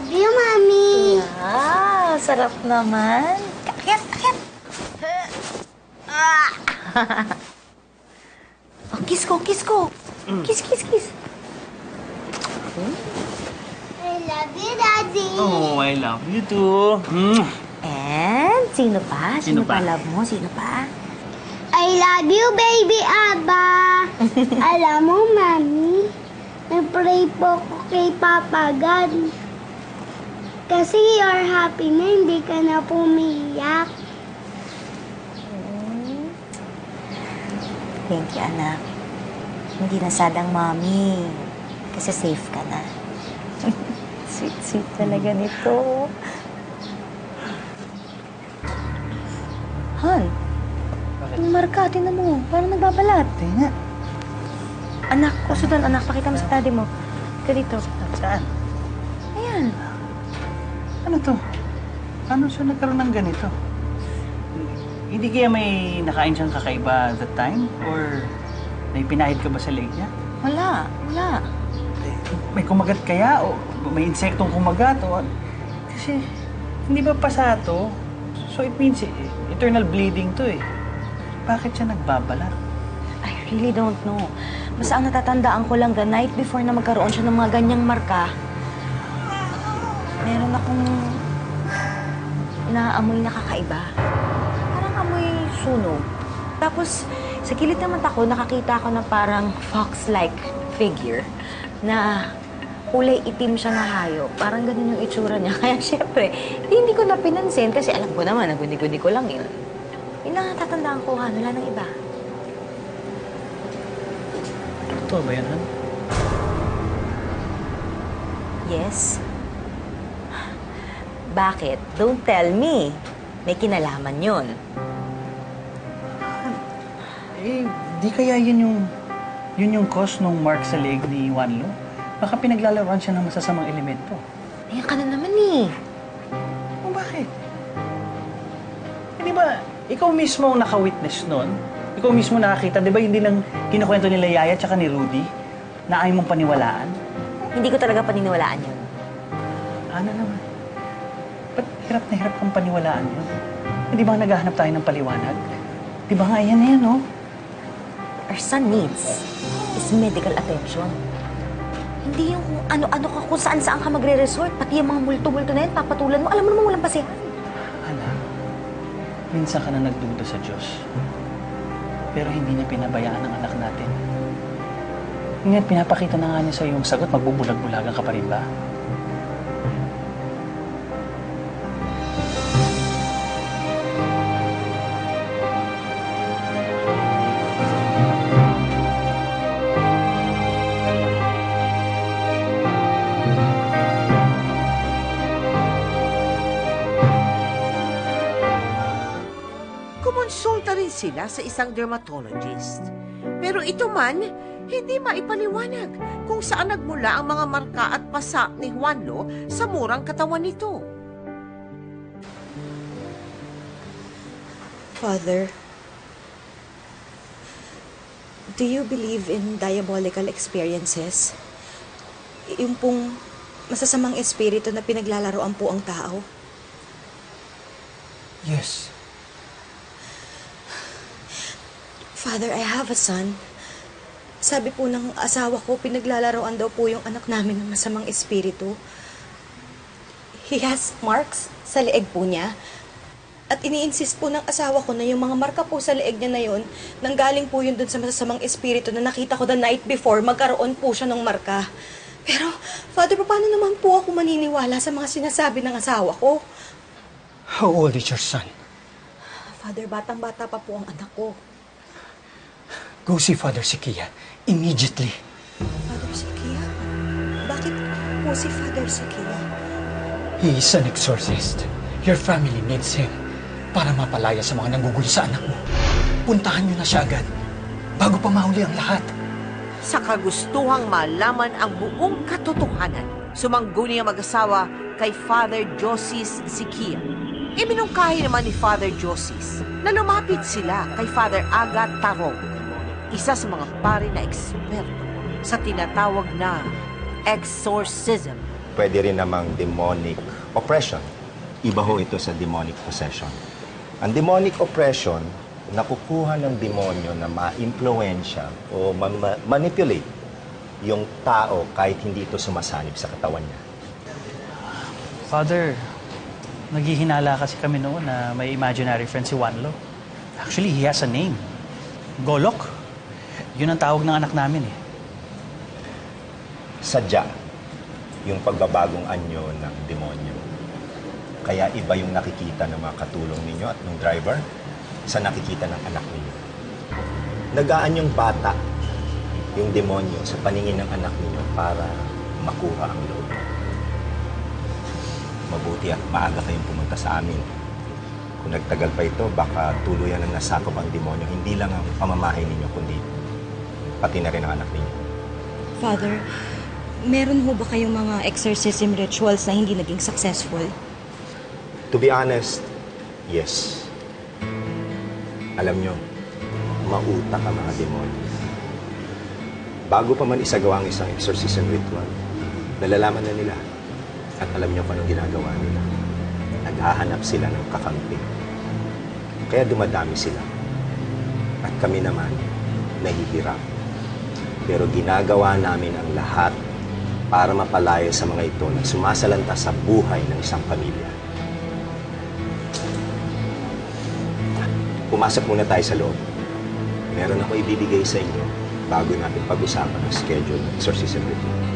love you, Mami. Wow, sarap naman. Akyat, akyat. Oh, kiss ko, kiss ko. Kiss, kiss, kiss. I love you, Daddy. Oh, I love you too. And sino pa? Sino pa? love mo? Sino pa? I love you, baby Aba. Alam mo, Mami, nag-pray po ko kay Papa God. Kasi you're happy na, hindi ka na pumiyak. Thank you, anak. Hindi na sad ang mommy. Kasi safe ka na. Sweet, sweet talaga nito. Han, ang marka, tinan mo. Parang nagbabalat. Tingnan. Anak, kusudan, anak. Pakita mo sa daddy mo. Ika dito. Saan? Ayan. Ano to? Paano siya nagkaroon ng ganito? Hindi kaya may nakain siyang kakaiba that time? Or may pinahid ka ba sa leg niya? Wala, wala. May kumagat kaya? O may insektong kumagat? O kasi hindi ba pasa to? So it means eternal bleeding to eh. Bakit siya nagbabalat? I really don't know. Basta ang natatandaan ko lang the night before na magkaroon siya ng mga ganyang marka, meron akong naamoy na kakaiba. Parang amoy sunog. Tapos, sa gilid ng mata ko, nakakita ko na parang fox-like figure na kulay itim siya na hayop. Parang ganun yung itsura niya. Kaya syempre, hindi ko na pinansin kasi alam ko naman, naguni-guni ko lang yun. Yun lang natatandaan ko, wala nang iba. Totoo ba yan, Han? Yes. Bakit? Don't tell me. May kinalaman yun. Eh, di kaya yun yung cause nung mark sa leg ni Wanlo? Baka pinaglalaroan siya ng masasamang elemento. Ayan ka na naman eh. O bakit? Hindi ba, ikaw mismo ang naka-witness nun? Ikaw mismo nakakita, di ba hindi lang kinukwento nila Yaya tsaka ni Rudy na ayaw mong paniwalaan? Hindi ko talaga paniniwalaan yun. Ano naman? Ba't hirap na hirap kang paniwalaan yun? Hindi ba naghahanap tayo ng paliwanag? Di ba nga yan na yan, oh? Our son needs is medical attention. Hindi yung kung ano-ano ka, kung saan-saan ka magre-resort. Pati yung mga multo-multo na yan, papatulan mo. Alam mo naman walang pasihan. Anak, minsan ka na nagduda sa Diyos. Pero hindi niya pinabayaan ang anak natin. Ngayon, pinapakita na nga niya sa yung sagot, magbubulag-bulagan ka pa rin ba? Kumonsulta rin sila sa isang dermatologist. Pero ito man, hindi maipaliwanag kung saan nagmula ang mga marka at pasa ni Juanlo sa murang katawan nito. Father, do you believe in diabolical experiences? Yung pong masasamang espiritu na pinaglalaroan po ang tao? Yes. Father, I have a son. Sabi po ng asawa ko, pinaglalaroan daw po yung anak namin ng masamang espiritu. He has marks sa leeg po niya. At ini-insist po ng asawa ko na yung mga marka po sa leeg niya na yun, nanggaling po yun dun sa masasamang espiritu na nakita ko the night before, magkaroon po siya ng marka. Pero, Father, paano naman po ako maniniwala sa mga sinasabi ng asawa ko? How old is your son? Father, batang-bata pa po ang anak ko. Go see Father Sikia immediately. Father Sikia? Bakit po si Father Sikia? He is an exorcist. Your family needs him para mapalaya sa mga nanggugulo sa anak mo. Puntahan niyo na siya agad bago pa mahuli ang lahat. Sa kagustuhang malaman ang buong katotohanan, sumangguni ang mag-asawa kay Father Josis Sikia. Iminungkahi naman ni Father Josis na lumapit sila kay Father Aga Tarong, isa sa mga pari na eksperto sa tinatawag na exorcism. pwede rin namang demonic oppression. Iba ho ito sa demonic possession. Ang demonic oppression, nakukuha ng demonyo na ma-impluensya o manipulate yung tao kahit hindi ito sumasanib sa katawan niya. Father, naghihinala kasi kami noon na may imaginary friend si Wanlo. Actually, he has a name. Golok. Yun ang tawag ng anak namin eh. Sadya yung pagbabagong anyo ng demonyo. Kaya iba yung nakikita ng mga katulong ninyo at ng driver sa nakikita ng anak ninyo. Nagaan yung bata, yung demonyo, sa paningin ng anak ninyo para makuha ang loob. Mabuti at maaga kayong pumunta sa amin. Kung nagtagal pa ito, baka tuluyan ang nasakop ang demonyo. Hindi lang ang pamamahay ninyo, kundi pati na rin ang anak ninyo. Father, meron ho ba kayong mga exorcism rituals na hindi naging successful? To be honest, yes. Alam nyo, mautak ang mga demonyo. Bago pa man isagawa ang isang exorcism ritual, nalalaman na nila. At alam nyo kung anong ginagawa nila. Naghahanap sila ng kakampi. Kaya dumadami sila. At kami naman, nahihirap. Pero ginagawa namin ang lahat para mapalaya sa mga ito na sumasalanta sa buhay ng isang pamilya. Pumasok muna tayo sa loob. Meron ako ibibigay sa inyo bago natin pag-usapan ang schedule ng exorcism ritual.